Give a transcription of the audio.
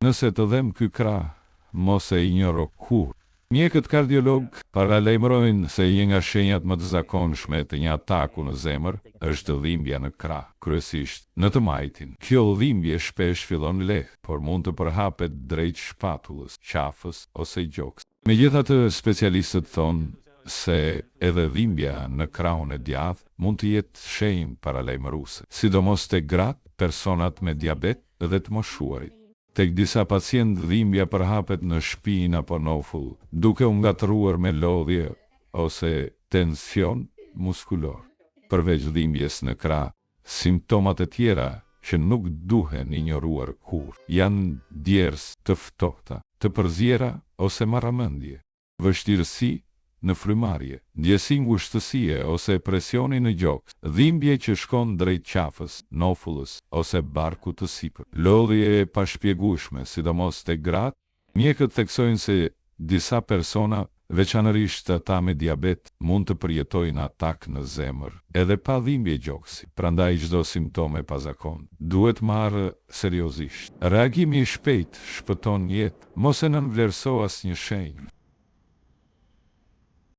Nëse të dhem ky krah, mos e injoro kur. Mjekët kardiolog paralajmërojnë se një nga shenjat më të zakonshme të një ataku në zemër është dhimbja në krah, kryesisht në të majtin. Kjo dhimbje shpesh fillon lehtë, por mund të përhapet drejt shpatullës, qafës ose gjoks. Megjithatë, specialistët thonë se edhe dhimbja në krahun e djathtë mund të jetë shenjë paralajmëruese, sidomos tek gratë, personat me diabet dhe të moshuarit. Tek disa pacientë dhimbja përhapet në shpinë apo nofull, duke u ngatruar me lodhje ose tension muskulor. Përveç dhimbjes në krah, simptomat e tjera që nuk duhen injoruar kur janë djersë të ftohta, të përzjera ose marramendje, vështirësi në frymarrje, ndjesi ngushtësie ose presioni në gjoks, dhimbje që shkon drejt qafës, nofullës ose barkut të sipër, lodhje e pashpjegueshme, sidomos tek gratë. Mjekët theksojnë se disa persona, veçanërisht ata me diabet, mund të përjetojnë atak në zemër edhe pa dhimbje gjoksi. Prandaj çdo simptom e pazakon duhet marrë seriozisht. Reagimi i shpejt shpëton jetë, mos e nënvlerëso asnjë shenjë.